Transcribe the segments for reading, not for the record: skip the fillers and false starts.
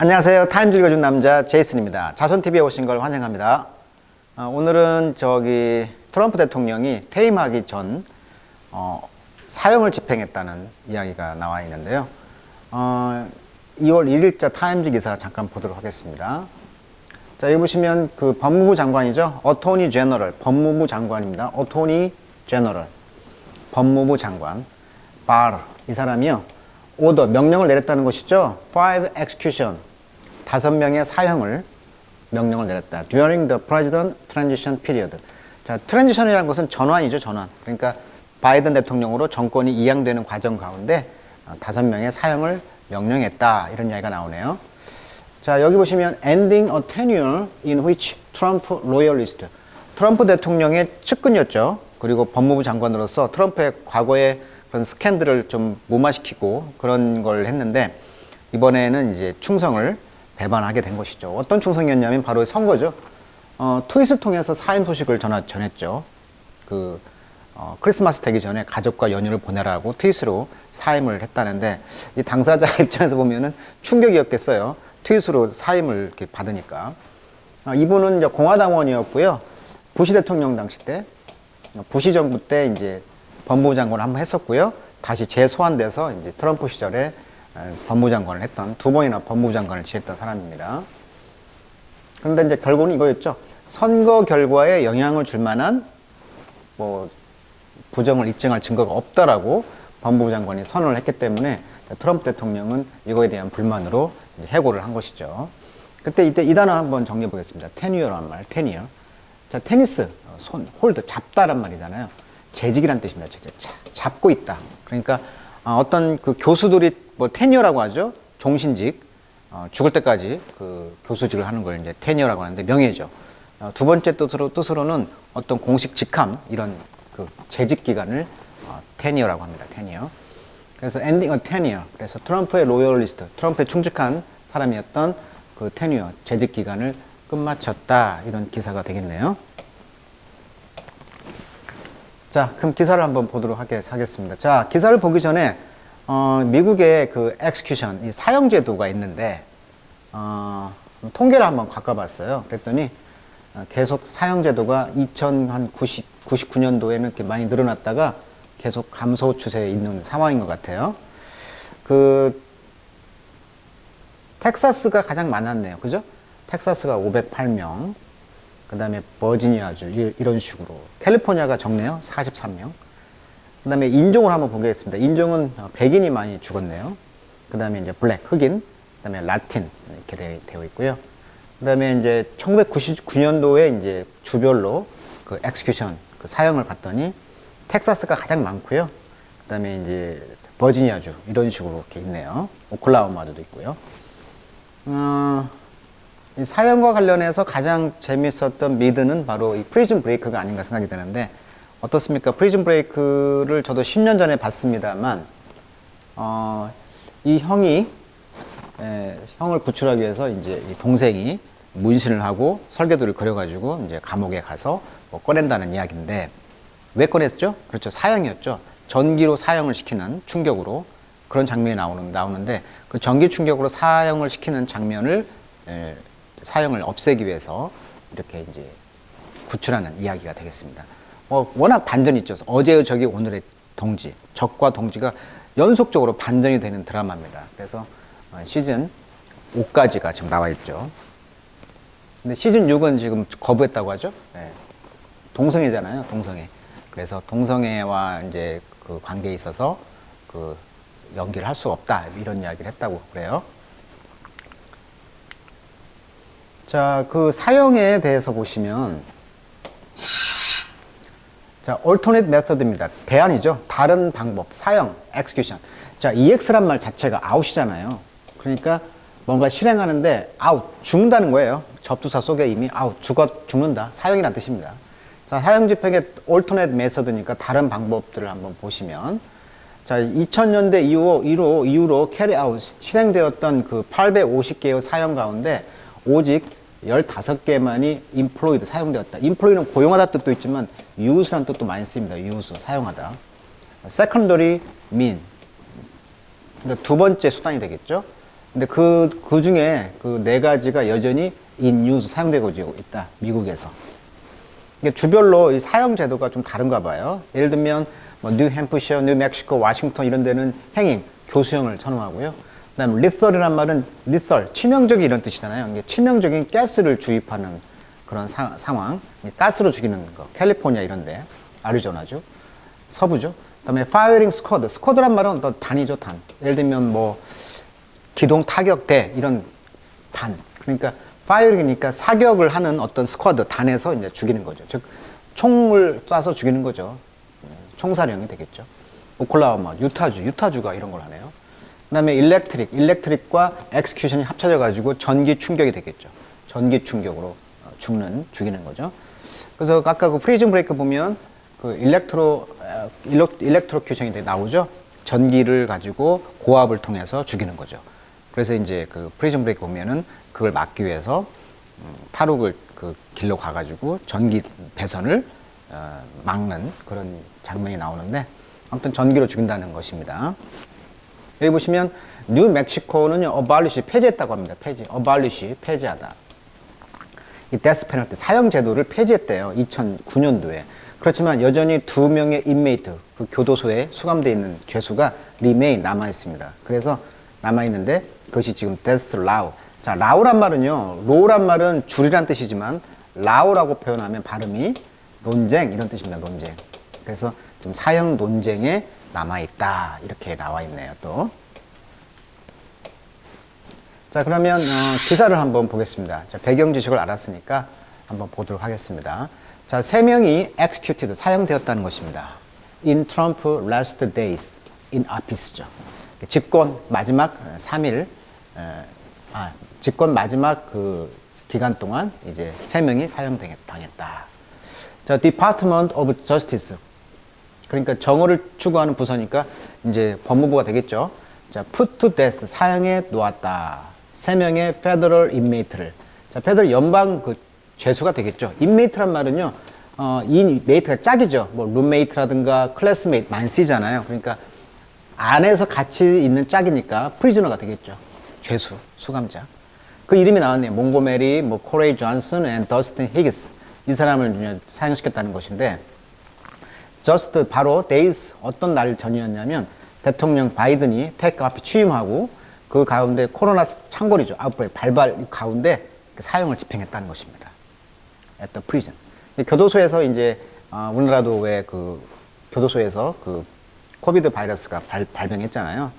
안녕하세요. 타임즈 읽어준 남자 제이슨입니다. 자손TV에 오신 걸 환영합니다. 오늘은 트럼프 대통령이 퇴임하기 전 사형을 집행했다는 이야기가 나와 있는데요. 2월 1일자 타임즈 기사 잠깐 보도록 하겠습니다. 자, 여기 보시면 그 법무부 장관이죠. 어토니 제너럴, 법무부 장관입니다. 어토니 제너럴, 법무부 장관. 바르, 이 사람이요. 오더, 명령을 내렸다는 것이죠. 5 execution, 5명의 사형을 명령을 내렸다. During the President Transition Period. 자, 트랜지션이라는 것은 전환이죠, 전환. 그러니까 바이든 대통령으로 정권이 이양되는 과정 가운데 5명의 사형을 명령했다. 이런 이야기가 나오네요. 자, 여기 보시면 ending a tenure in which Trump loyalist. 트럼프 대통령의 측근이었죠. 그리고 법무부 장관으로서 트럼프의 과거의 그런 스캔들을 좀 무마시키고 그런 걸 했는데 이번에는 이제 충성을 배반하게 된 것이죠. 어떤 충성이었냐면 바로 선거죠. 트윗을 통해서 사임 소식을 전했죠. 크리스마스 되기 전에 가족과 연휴를 보내라고 트윗으로 사임을 했다는데 이 당사자 입장에서 보면은 충격이었겠어요. 트윗으로 사임을 이렇게 받으니까. 이분은 이제 공화당원이었고요. 부시 대통령 당시 때, 부시 정부 때 이제 법무부 장관을 한번 했었고요. 다시 재소환돼서 이제 트럼프 시절에 법무부 장관을 했던, 2번이나 법무부 장관을 지냈던 사람입니다. 그런데 이제 결국은 이거였죠. 선거 결과에 영향을 줄 만한 부정을 입증할 증거가 없다라고 법무부 장관이 선언을 했기 때문에 트럼프 대통령은 이거에 대한 불만으로 이제 해고를 한 것이죠. 이때 이 단어 한번 정리해 보겠습니다. 테니어란 말, 테니어. 자, 테니스, 홀드, 잡다란 말이잖아요. 재직이란 뜻입니다. 잡고 있다. 그러니까 어떤 그 교수들이 테니어라고 하죠. 종신직, 죽을 때까지 그 교수직을 하는 걸 이제 테니어라고 하는데 명예죠. 두 번째 뜻으로는 어떤 공식 직함, 이런 그 재직 기간을 테니어라고 합니다. 테니어. 그래서 ending a tenure. 그래서 트럼프의 로열리스트, 트럼프에 충직한 사람이었던 그 테니어, 재직 기간을 끝마쳤다. 이런 기사가 되겠네요. 자, 그럼 기사를 한번 보도록 하겠습니다. 자, 기사를 보기 전에 미국의 그 execution, 이 사형 제도가 있는데 통계를 한번 바꿔봤어요. 그랬더니 계속 사형 제도가 99년도에는 이렇게 많이 늘어났다가 계속 감소 추세에 있는 상황인 것 같아요. 텍사스가 가장 많았네요. 그죠? 텍사스가 508명. 그 다음에 버지니아주 이런 식으로. 캘리포니아가 적네요. 43명. 그 다음에 인종을 한번 보겠습니다. 인종은 백인이 많이 죽었네요. 그 다음에 이제 블랙, 흑인, 그 다음에 라틴 이렇게 되어 있고요. 그 다음에 이제 1999년도에 이제 주별로 그 엑스큐션, 그 사형을 봤더니 텍사스가 가장 많고요. 그 다음에 이제 버지니아주 이런 식으로 이렇게 있네요. 오클라호마주도 있고요. 이 사형과 관련해서 가장 재밌었던 미드는 바로 이 프리즌 브레이크가 아닌가 생각이 드는데 어떻습니까? 프리즌 브레이크를 저도 10년 전에 봤습니다만 이 형을 구출하기 위해서 이제 이 동생이 문신을 하고 설계도를 그려가지고 이제 감옥에 가서 꺼낸다는 이야기인데 왜 꺼냈죠? 그렇죠. 사형이었죠. 전기로 사형을 시키는 충격으로 그런 장면이 나오는데 그 전기 충격으로 사형을 시키는 장면을 사형을 없애기 위해서 이렇게 이제 구출하는 이야기가 되겠습니다. 워낙 반전이 있죠. 어제의 적이 오늘의 동지, 적과 동지가 연속적으로 반전이 되는 드라마입니다. 그래서 시즌 5까지가 지금 나와 있죠. 근데 시즌 6은 지금 거부했다고 하죠. 네. 동성애잖아요, 동성애. 그래서 동성애와 이제 그 관계에 있어서 그 연기를 할 수가 없다 이런 이야기를 했다고 그래요. 자, 그 사형에 대해서 보시면 자, alternate method입니다. 대안이죠. 다른 방법, 사형, execution. 자, EX란 말 자체가 out이잖아요. 그러니까 뭔가 실행하는데 out, 죽는다는 거예요. 접두사 속에 이미 out, 죽는다. 사형이라는 뜻입니다. 자, 사형 집행의 alternate method니까 다른 방법들을 한번 보시면 자, 2000년대 이후로 carry out, 실행되었던 그 850개의 사형 가운데 오직 15개만이 employed, 사용되었다. employ는 고용하다 뜻도 있지만 use라는 뜻도 많이 씁니다. use, 사용하다. secondary mean, 그러니까 두 번째 수단이 되겠죠. 근데 그 중에 그 네 가지가 여전히 in use 사용되고 있다. 미국에서. 이게 주별로 이 사용 제도가 좀 다른가 봐요. 예를 들면 뭐 뉴햄프셔, 뉴멕시코, 워싱턴 이런 데는 행인, 교수형을 선호하고요. 그다음에 lethal 말은 lethal, 치명적인 이런 뜻이잖아요. 이게 치명적인 가스를 주입하는 그런 상황, 가스로 죽이는 거. 캘리포니아 이런데, 아리조나주, 서부죠. 그다음에 firing squad, squad란 말은 또 단이죠, 단. 예를 들면 뭐 기동 타격대 이런 단. 그러니까 firing이니까 사격을 하는 어떤 스쿼드 단에서 이제 죽이는 거죠. 즉 총을 쏴서 죽이는 거죠. 총사령이 되겠죠. 오클라호마, 유타주가 이런 걸 하네요. 그다음에 일렉트릭과 엑스큐션이 합쳐져 가지고 전기 충격이 되겠죠. 전기 충격으로 죽이는 거죠. 그래서 아까 그 프리즌 브레이크 보면 그 일렉트로큐션이 나오죠. 전기를 가지고 고압을 통해서 죽이는 거죠. 그래서 이제 그 프리즌 브레이크 보면은 그걸 막기 위해서 탈옥을 그 길로 가가지고 전기 배선을 막는 그런 장면이 나오는데 아무튼 전기로 죽인다는 것입니다. 여기 보시면 뉴멕시코는요 abolish 폐지했다고 합니다. abolish 폐지하다. 이 데스 페널티 사형 제도를 폐지했대요. 2009년도에. 그렇지만 여전히 2명의 인메이트 그 교도소에 수감되어 있는 죄수가 remain 남아 있습니다. 그래서 남아 있는데 그것이 지금 death law. 자, law란 말은요. law란 말은 줄이란 뜻이지만 law라고 표현하면 발음이 논쟁 이런 뜻입니다. 논쟁. 그래서 지금 사형 논쟁에 남아 있다 이렇게 나와 있네요. 또. 자, 그러면 기사를 한번 보겠습니다. 자, 배경 지식을 알았으니까 한번 보도록 하겠습니다. 자, 3명이 executed 사형되었다는 것입니다. In Trump last days in office죠. 집권 마지막 3일, 집권 마지막 그 기간 동안 이제 3명이 사형당했다. 자, Department of Justice. 그러니까 정의를 추구하는 부서니까 이제 법무부가 되겠죠. 자, put to death 사형에 놓았다. 3명의 federal inmate를. 자, federal 연방 그 죄수가 되겠죠. inmate란 말은요, inmate가 짝이죠. 뭐 roommate라든가 classmate 많이 쓰이잖아요. 그러니까 안에서 같이 있는 짝이니까 prisoner가 되겠죠. 죄수, 수감자. 그 이름이 나왔네요. 몽고메리, 뭐 코레이 존슨, and 더스틴 히기스. 이 사람을 사형시켰다는 것인데, just 바로 days 어떤 날 전이었냐면 대통령 바이든이 테이크 앞에 취임하고 그 가운데 코로나 창궐이죠. 아웃브레이크 발발 가운데 사형을 집행했다는 것입니다. at the prison. 교도소에서 이제 우리나라도 왜 그 교도소에서 그 코비드 바이러스가 발생했잖아요.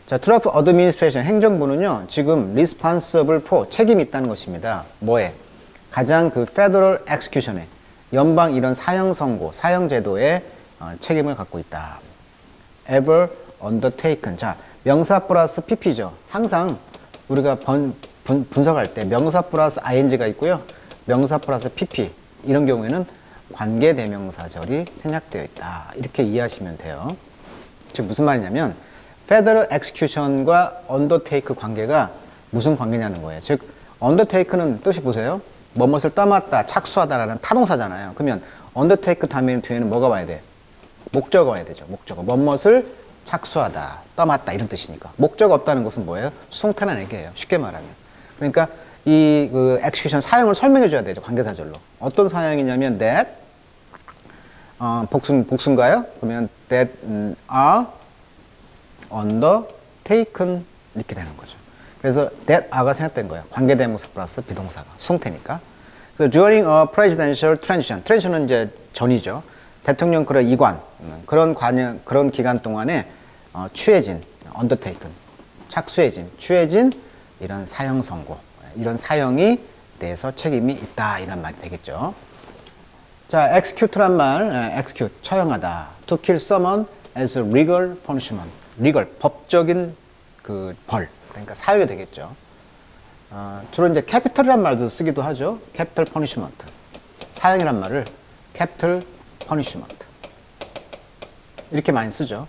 자, 트럼프 어드미니스트레이션 행정부는요 지금 responsible for 책임이 있다는 것입니다. 뭐에? 가장 그 federal execution에 연방 이런 사형 선고, 사형 제도에 책임을 갖고 있다. ever undertaken. 자, 명사 플러스 pp죠. 항상 우리가 분석할 때 명사 플러스 ing가 있고요. 명사 플러스 pp. 이런 경우에는 관계대명사절이 생략되어 있다. 이렇게 이해하시면 돼요. 즉 무슨 말이냐면 federal execution과 undertake 관계가 무슨 관계냐는 거예요. 즉 undertake는 뜻이 보세요. 뭐뭇을 떠맡다, 착수하다라는 타동사잖아요. 그러면 undertake 다음에 뒤에는 뭐가 와야 돼? 목적어가 와야 되죠. 목적어. 뭐뭇을 착수하다, 떠맡다 이런 뜻이니까. 목적 없다는 것은 뭐예요? 수송탄한 얘기예요. 쉽게 말하면. 그러니까 이 그 execution 사형을 설명해 줘야 되죠. 관계사절로. 어떤 사형이냐면 that 복수인가요? 그러면 that are undertaken 이렇게 되는 거죠. 그래서 that are가 생략된 거예요. 관계대명사 플러스 비동사가 수송태니까. 그래서 during a presidential transition, transition은 이제 전이죠. 대통령 그런 이관 그런 기간 동안에 취해진 undertaken 취해진 이런 사형 선고 이런 사형이 대해서 책임이 있다 이런 말이 되겠죠. 자, execute란 말, execute 처형하다. To kill someone as a legal punishment. legal 법적인 그 벌. 그러니까 사유가 되겠죠. 주로 이제 capital이란 말도 쓰기도 하죠. capital punishment. 사형이란 말을 capital punishment. 이렇게 많이 쓰죠.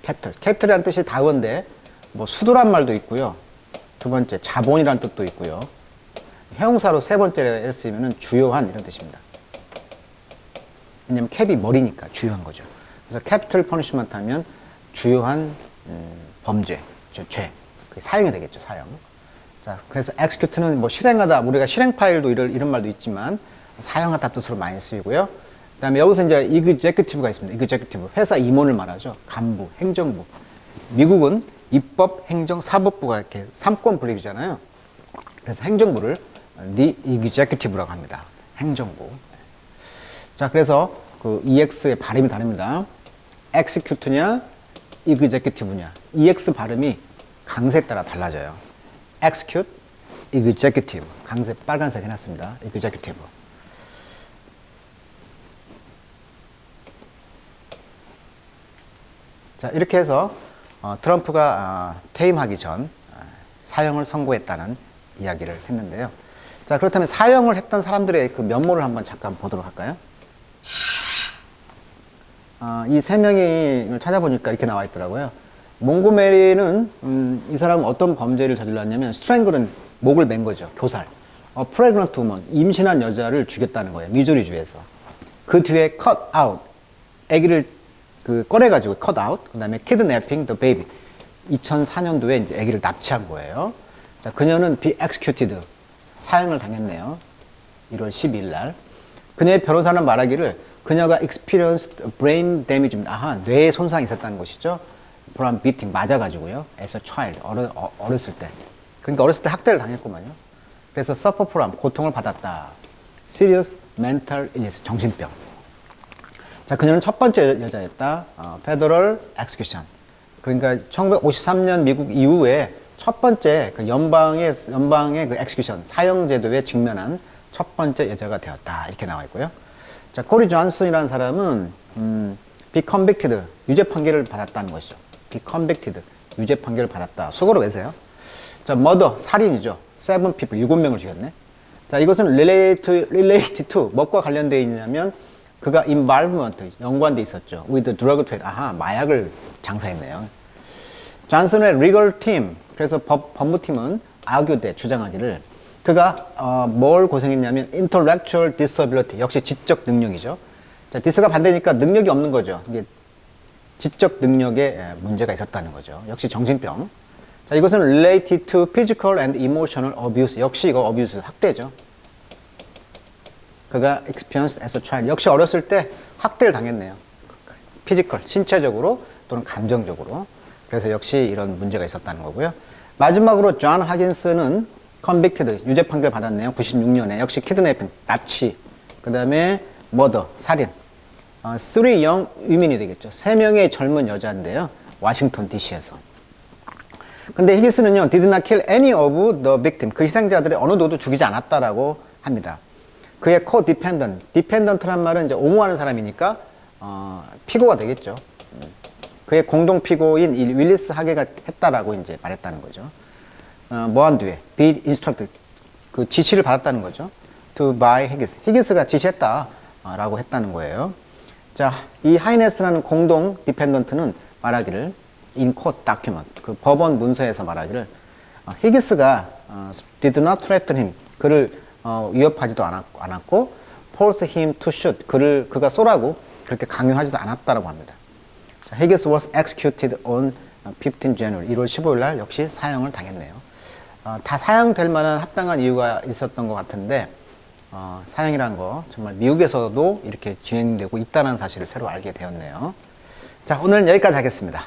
capital. capital이라는 뜻이 다원데 뭐 수도란 말도 있고요. 두 번째 자본이라는 뜻도 있고요. 형용사로 세 번째로 쓰이면 주요한 이런 뜻입니다. 왜냐면 캡이 머리니까 주요한 거죠. 그래서 capital punishment 하면 주요한 범죄, 죄. 그 사형이 되겠죠, 사형. 자, 그래서 execute는 뭐 실행하다, 우리가 실행 파일도 이런 말도 있지만 사형하다 뜻으로 많이 쓰이고요. 그다음에 여기서 이제 executive가 있습니다. executive. 회사 임원을 말하죠. 간부, 행정부. 미국은 입법, 행정, 사법부가 이렇게 삼권 분립이잖아요. 그래서 행정부를 the executive라고 합니다. 행정부. 자, 그래서 그 EX의 발음이 다릅니다. execute냐, executive냐. EX 발음이 강세에 따라 달라져요. execute, executive. 강세 빨간색 해놨습니다. executive. 자, 이렇게 해서 트럼프가 퇴임하기 전 사형을 선고했다는 이야기를 했는데요. 자, 그렇다면 사형을 했던 사람들의 그 면모를 한번 잠깐 보도록 할까요? 이 세 명을 찾아보니까 이렇게 나와 있더라고요. 몽고메리는 이 사람은 어떤 범죄를 저질렀냐면 스트랭글은 목을 맨 거죠. 교살. 프레그넌트 우먼, 임신한 여자를 죽였다는 거예요. 미주리주에서. 그 뒤에 cut out, 아기를 꺼내가지고 cut out. 그 다음에 kidnapping the baby. 2004년도에 이제 아기를 납치한 거예요. 자, 그녀는 be executed. 사형을 당했네요. 1월 12일 날. 그녀의 변호사는 말하기를 그녀가 experienced brain damage입니다. 아하, 뇌에 손상이 있었다는 것이죠. from beating, 맞아가지고요. as a child, 어렸을 때. 그러니까 어렸을 때 학대를 당했구만요. 그래서 suffer from, 고통을 받았다. serious mental illness, 정신병. 자, 그녀는 첫 번째 여자였다. federal execution. 그러니까 1953년 미국 이후에 첫 번째 그 연방의 그 execution, 사형제도에 직면한 첫 번째 여자가 되었다. 이렇게 나와 있고요. 자, 코리 존슨이라는 사람은 be convicted, 유죄 판결을 받았다는 것이죠. be convicted, 유죄 판결을 받았다. 수고로 외세요. 자, murder, 살인이죠. 7 people, 7명을 죽였네. 자, 이것은 related to, 무엇과 관련되어 있냐면 그가 involvement, 연관돼 있었죠. with drug trade, 아하, 마약을 장사했네요. 존슨의 legal team, 그래서 법무팀은 argued, 주장하기를 그가 뭘 고생했냐면 intellectual disability, 역시 지적 능력이죠. 자, 디스가 반대니까 능력이 없는 거죠. 이게 지적 능력에 문제가 있었다는 거죠. 역시 정신병. 자, 이것은 related to physical and emotional abuse. 역시 이거 abuse, 학대죠. 그가 experienced as a child. 역시 어렸을 때 학대를 당했네요. physical, 신체적으로 또는 감정적으로. 그래서 역시 이런 문제가 있었다는 거고요. 마지막으로 존 하긴스는 convicted, 유죄 판결 받았네요. 96년에. 역시 kidnapping, 납치. 그 다음에 murder, 살인. three young women이 되겠죠. 3명의 젊은 여자인데요. 워싱턴 DC에서. 근데 히기스는요, did not kill any of the victim. 그 희생자들의 어느 누구도 죽이지 않았다라고 합니다. 그의 co-defendant, defendant란 말은 이제 옹호하는 사람이니까, 피고가 되겠죠. 그의 공동 피고인 윌리스 하게가 했다라고 이제 말했다는 거죠. 뭐한 뒤에, be instructed. 그 지시를 받았다는 거죠. to by 히기스. 히기스가 지시했다라고 했다는 거예요. 자, 이 하이네스라는 공동 디펜던트는 말하기를 in court document, 그 법원 문서에서 말하기를 히기스가 did not threaten him, 그를 위협하지도 않았고 force him to shoot, 그가 쏘라고 그렇게 강요하지도 않았다라고 합니다. 자, 히기스 was executed on 15 January, 1월 15일 날 역시 사형을 당했네요. 다 사형될 만한 합당한 이유가 있었던 것 같은데 사형이라는 거 정말 미국에서도 이렇게 진행되고 있다는 사실을 새로 알게 되었네요. 자, 오늘은 여기까지 하겠습니다.